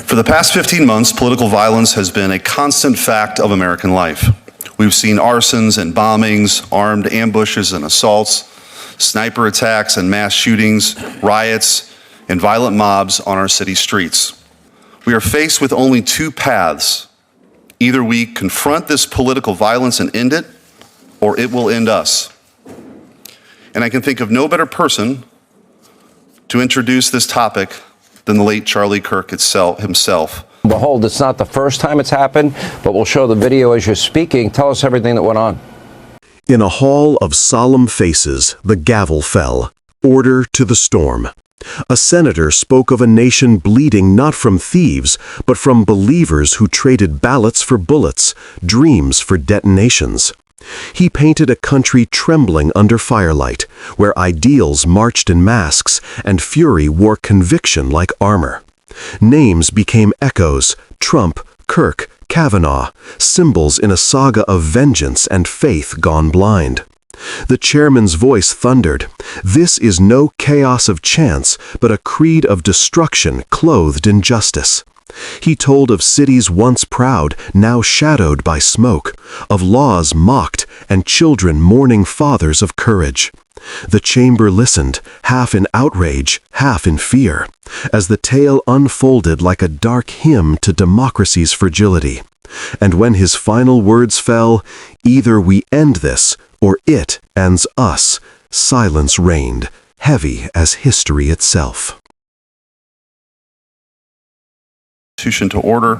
For the past 15 months, political violence has been a constant fact of American life. We've seen arsons and bombings, armed ambushes and assaults, sniper attacks and mass shootings, riots, and violent mobs on our city streets. We are faced with only two paths. Either we confront this political violence and end it, or it will end us. And I can think of no better person to introduce this topic than the late Charlie Kirk himself. Behold, it's not the first time it's happened, but we'll show the video as you're speaking. Tell us everything that went on. In a hall of solemn faces, the gavel fell. Order to the storm. A senator spoke of a nation bleeding not from thieves, but from believers who traded ballots for bullets, dreams for detonations. He painted a country trembling under firelight, where ideals marched in masks and fury wore conviction like armor. Names became echoes: Trump, Kirk, Kavanaugh, symbols in a saga of vengeance and faith gone blind. The chairman's voice thundered, "This is no chaos of chance, but a creed of destruction clothed in justice." He told of cities once proud, now shadowed by smoke, of laws mocked and children mourning fathers of courage. The chamber listened, half in outrage, half in fear, as the tale unfolded like a dark hymn to democracy's fragility. And when his final words fell, "Either we end this, or it ends us," silence reigned, heavy as history itself. To order.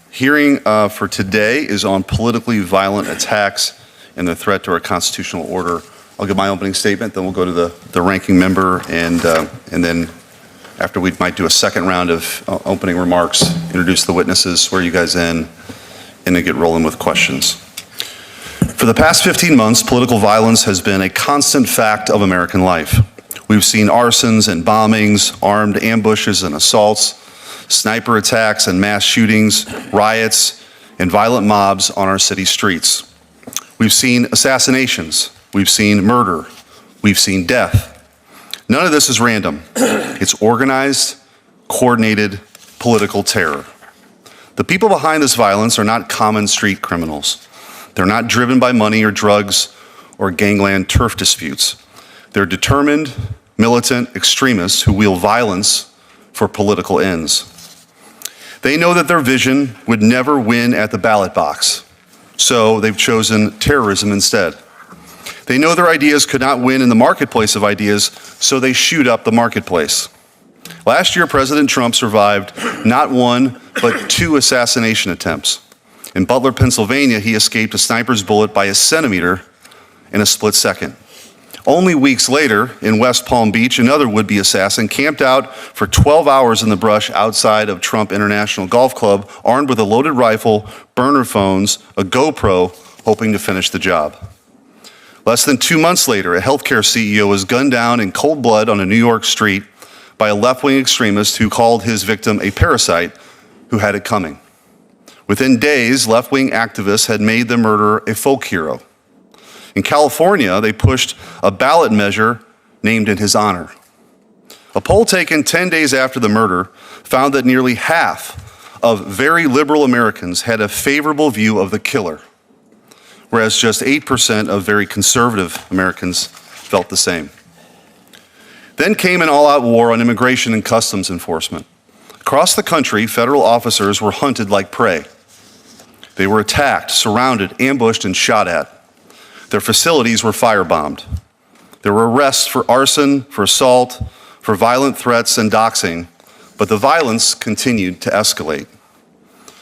Hearing for today is on politically violent attacks and the threat to our constitutional order. I'll give my opening statement, then we'll go to the ranking member, and then after we might do a second round of opening remarks, introduce the witnesses, swear you guys in, and then get rolling with questions. For the past 15 months, political violence has been a constant fact of American life. We've seen arsons and bombings, armed ambushes and assaults, sniper attacks and mass shootings, riots, and violent mobs on our city streets. We've seen assassinations, we've seen murder, we've seen death. None of this is random. It's organized, coordinated political terror. The people behind this violence are not common street criminals. They're not driven by money or drugs or gangland turf disputes. They're determined, militant extremists who wield violence for political ends. They know that their vision would never win at the ballot box, so they've chosen terrorism instead. They know their ideas could not win in the marketplace of ideas, so they shoot up the marketplace. Last year, President Trump survived not one, but two assassination attempts. In Butler, Pennsylvania, he escaped a sniper's bullet by a centimeter in a split second. Only weeks later, in West Palm Beach, another would-be assassin camped out for 12 hours in the brush outside of Trump International Golf Club, armed with a loaded rifle, burner phones, a GoPro, hoping to finish the job. Less than 2 months later, a healthcare CEO was gunned down in cold blood on a New York street by a left-wing extremist who called his victim a parasite who had it coming. Within days, left-wing activists had made the murderer a folk hero. In California, they pushed a ballot measure named in his honor. A poll taken 10 days after the murder found that nearly half of very liberal Americans had a favorable view of the killer, whereas just 8% of very conservative Americans felt the same. Then came an all-out war on immigration and customs enforcement. Across the country, federal officers were hunted like prey. They were attacked, surrounded, ambushed, and shot at. Their facilities were firebombed. There were arrests for arson, for assault, for violent threats and doxing, but the violence continued to escalate.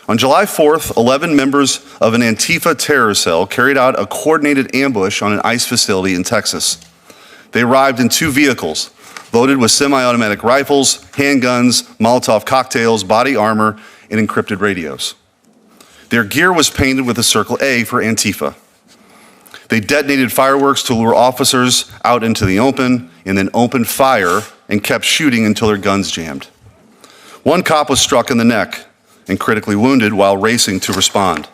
On July 4th, 11 members of an Antifa terror cell carried out a coordinated ambush on an ICE facility in Texas. They arrived in 2 vehicles, loaded with semi-automatic rifles, handguns, Molotov cocktails, body armor, and encrypted radios. Their gear was painted with the circle A for Antifa. They detonated fireworks to lure officers out into the open and then opened fire and kept shooting until their guns jammed. One cop was struck in the neck and critically wounded while racing to respond.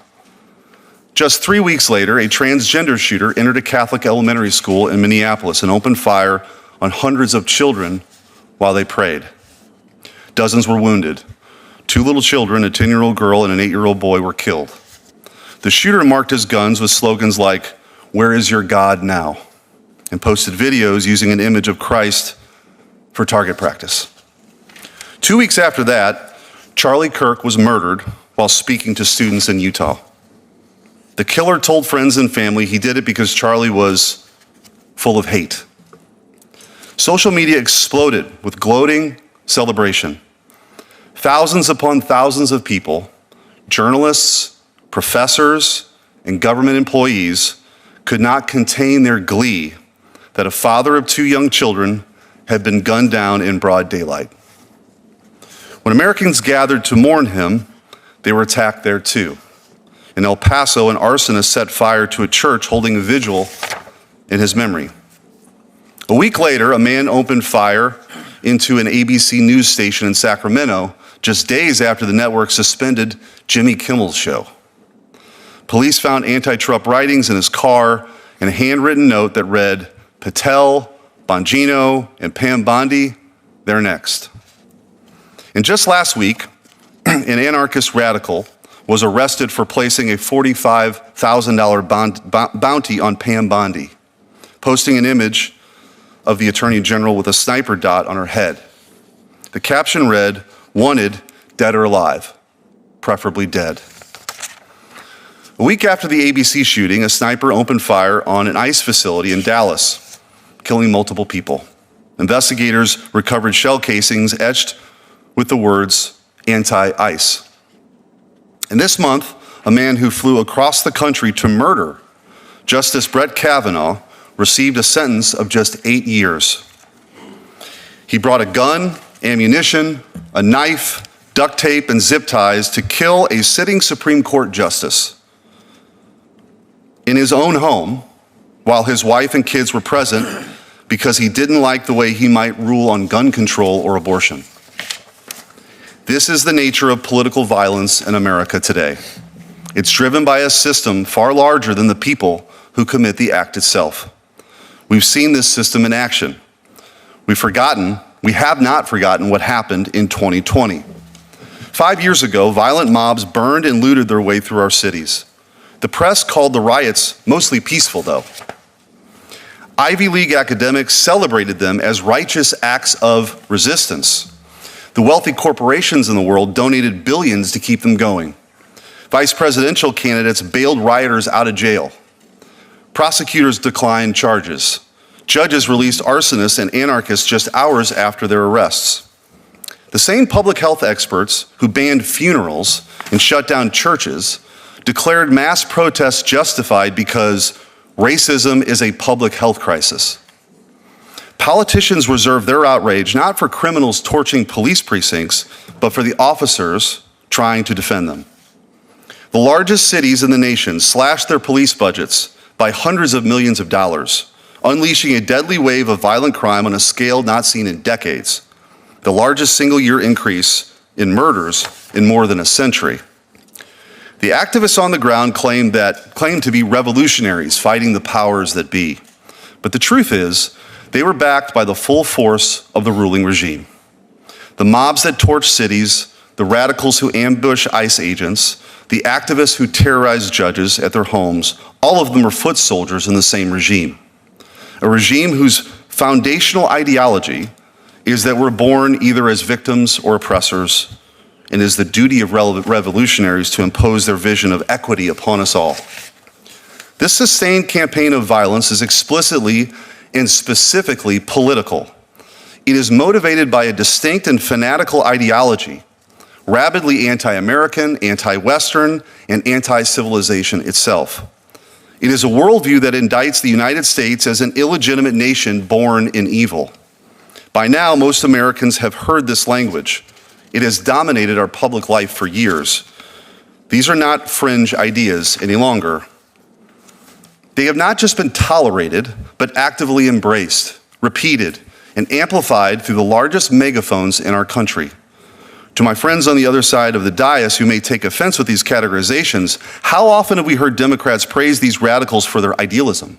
Just 3 weeks later, a transgender shooter entered a Catholic elementary school in Minneapolis and opened fire on hundreds of children while they prayed. Dozens were wounded. 2 little children, a 10-year-old girl and an 8-year-old boy, were killed. The shooter marked his guns with slogans like, "Where is your God now?" and posted videos using an image of Christ for target practice. 2 weeks after that, Charlie Kirk was murdered while speaking to students in Utah. The killer told friends and family he did it because Charlie was full of hate. Social media exploded with gloating celebration. Thousands upon thousands of people, journalists, professors, and government employees could not contain their glee that a father of 2 young children had been gunned down in broad daylight. When Americans gathered to mourn him, they were attacked there too. In El Paso, an arsonist set fire to a church holding a vigil in his memory. A week later, a man opened fire into an ABC news station in Sacramento just days after the network suspended Jimmy Kimmel's show. Police found anti-Trump writings in his car and a handwritten note that read, "Patel, Bongino, and Pam Bondi, they're next." And just last week, an anarchist radical was arrested for placing a $45,000 bounty on Pam Bondi, posting an image of the Attorney General with a sniper dot on her head. The caption read, "Wanted, dead or alive, preferably dead." A week after the ABC shooting, a sniper opened fire on an ICE facility in Dallas, killing multiple people. Investigators recovered shell casings etched with the words anti-ICE. And this month, a man who flew across the country to murder Justice Brett Kavanaugh received a sentence of just 8 years. He brought a gun, ammunition, a knife, duct tape, and zip ties to kill a sitting Supreme Court justice in his own home while his wife and kids were present because he didn't like the way he might rule on gun control or abortion. This is the nature of political violence in America today. It's driven by a system far larger than the people who commit the act itself. We've seen this system in action. We have not forgotten what happened in 2020. 5 years ago, violent mobs burned and looted their way through our cities. The press called the riots mostly peaceful, though. Ivy League academics celebrated them as righteous acts of resistance. The wealthy corporations in the world donated billions to keep them going. Vice presidential candidates bailed rioters out of jail. Prosecutors declined charges. Judges released arsonists and anarchists just hours after their arrests. The same public health experts who banned funerals and shut down churches declared mass protests justified because racism is a public health crisis. Politicians reserve their outrage not for criminals torching police precincts, but for the officers trying to defend them. The largest cities in the nation slashed their police budgets by hundreds of millions of dollars, unleashing a deadly wave of violent crime on a scale not seen in decades, the largest single-year increase in murders in more than a century. The activists on the ground claimed to be revolutionaries fighting the powers that be. But the truth is, they were backed by the full force of the ruling regime. The mobs that torch cities, the radicals who ambush ICE agents, the activists who terrorize judges at their homes, all of them are foot soldiers in the same regime. A regime whose foundational ideology is that we're born either as victims or oppressors, and is the duty of revolutionaries to impose their vision of equity upon us all. This sustained campaign of violence is explicitly and specifically political. It is motivated by a distinct and fanatical ideology, rabidly anti-American, anti-Western, and anti-civilization itself. It is a worldview that indicts the United States as an illegitimate nation born in evil. By now, most Americans have heard this language. It has dominated our public life for years. These are not fringe ideas any longer. They have not just been tolerated, but actively embraced, repeated, and amplified through the largest megaphones in our country. To my friends on the other side of the dais who may take offense with these categorizations, how often have we heard Democrats praise these radicals for their idealism?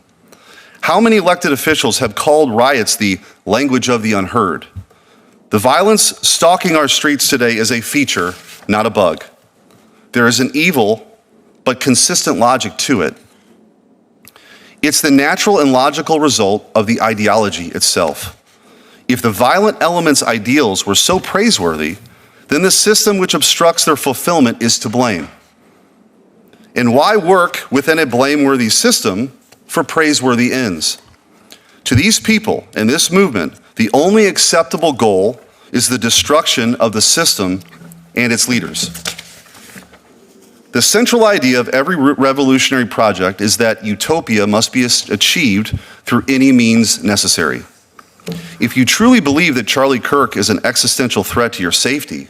How many elected officials have called riots the language of the unheard? The violence stalking our streets today is a feature, not a bug. There is an evil but consistent logic to it. It's the natural and logical result of the ideology itself. If the violent element's ideals were so praiseworthy, then the system which obstructs their fulfillment is to blame. And why work within a blameworthy system for praiseworthy ends? To these people and this movement, the only acceptable goal is the destruction of the system and its leaders. The central idea of every revolutionary project is that utopia must be achieved through any means necessary. If you truly believe that Charlie Kirk is an existential threat to your safety,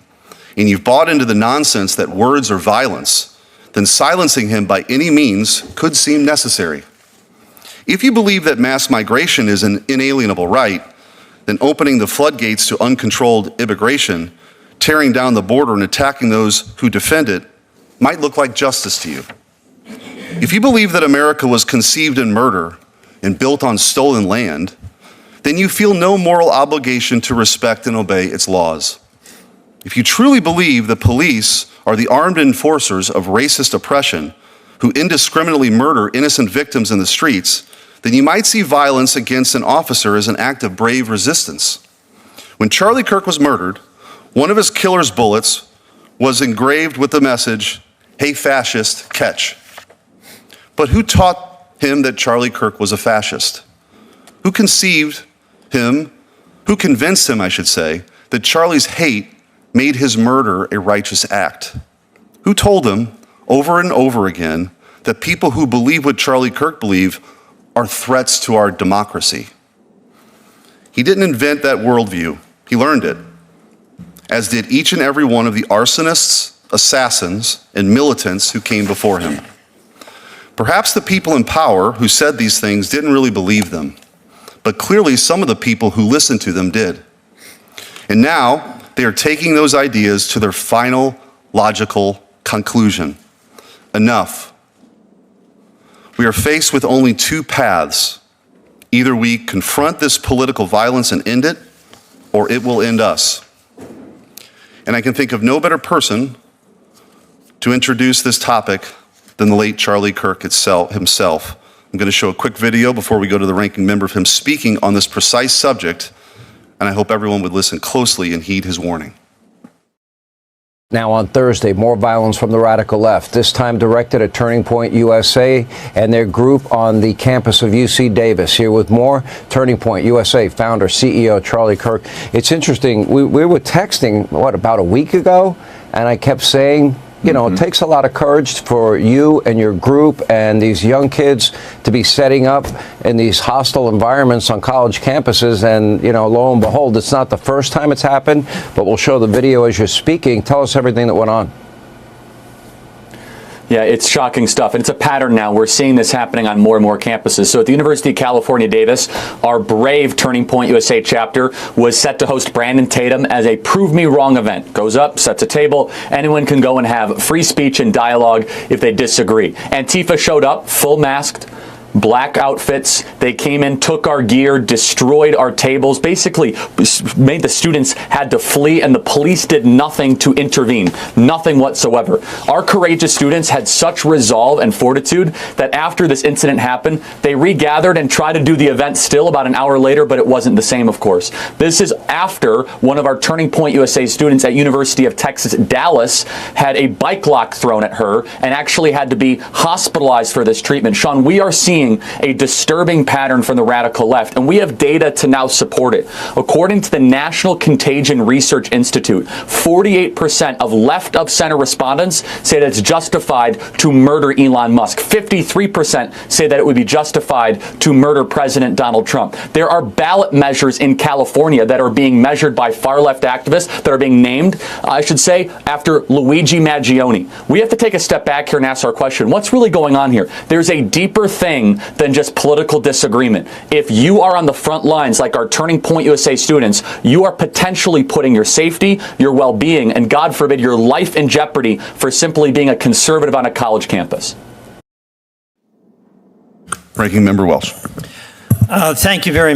and you've bought into the nonsense that words are violence, then silencing him by any means could seem necessary. If you believe that mass migration is an inalienable right, then opening the floodgates to uncontrolled immigration, tearing down the border and attacking those who defend it might look like justice to you. If you believe that America was conceived in murder and built on stolen land, then you feel no moral obligation to respect and obey its laws. If you truly believe the police are the armed enforcers of racist oppression who indiscriminately murder innocent victims in the streets, then you might see violence against an officer as an act of brave resistance. When Charlie Kirk was murdered, one of his killer's bullets was engraved with the message, "Hey fascist, catch." But who taught him that Charlie Kirk was a fascist? Who convinced him, I should say, that Charlie's hate made his murder a righteous act? Who told him over and over again that people who believe what Charlie Kirk believed are threats to our democracy? He didn't invent that worldview. He learned it, as did each and every one of the arsonists, assassins, and militants who came before him. Perhaps the people in power who said these things didn't really believe them, but clearly some of the people who listened to them did. And now they are taking those ideas to their final logical conclusion. Enough. We are faced with only two paths. Either we confront this political violence and end it, or it will end us. And I can think of no better person to introduce this topic than the late Charlie Kirk himself. I'm going to show a quick video before we go to the ranking member of him speaking on this precise subject, and I hope everyone would listen closely and heed his warning. Now on Thursday, more violence from the radical left, this time directed at Turning Point USA and their group on the campus of UC Davis. Here with more, Turning Point USA founder, CEO Charlie Kirk. It's interesting, we were texting, about a week ago, and I kept saying, you know, it takes a lot of courage for you and your group and these young kids to be setting up in these hostile environments on college campuses. And, you know, lo and behold, it's not the first time it's happened, but we'll show the video as you're speaking. Tell us everything that went on. Yeah, it's shocking stuff, and it's a pattern now. We're seeing this happening on more and more campuses. So at the University of California, Davis, our brave Turning Point USA chapter was set to host Brandon Tatum as a Prove Me Wrong event. Goes up, sets a table. Anyone can go and have free speech and dialogue if they disagree. Antifa showed up, full masked, black outfits. They came in, took our gear, destroyed our tables, basically made the students had to flee, and the police did nothing to intervene, nothing whatsoever. Our courageous students had such resolve and fortitude that after this incident happened, they regathered and tried to do the event still about an hour later, but it wasn't the same, of course. This is after one of our Turning Point USA students at University of Texas, Dallas, had a bike lock thrown at her and actually had to be hospitalized for this treatment. Sean, we are seeing a disturbing pattern from the radical left, and we have data to now support it. According to the National Contagion Research Institute, 48% of left of center respondents say that it's justified to murder Elon Musk. 53% say that it would be justified to murder President Donald Trump. There are ballot measures in California that are being measured by far left activists that are being named, I should say, after Luigi Maggioni. We have to take a step back here and ask our question, what's really going on here? There's a deeper thing than just political disagreement. If you are on the front lines like our Turning Point USA students, you are potentially putting your safety, your well-being, and God forbid, your life in jeopardy for simply being a conservative on a college campus. Ranking Member Welsh. Thank you very much.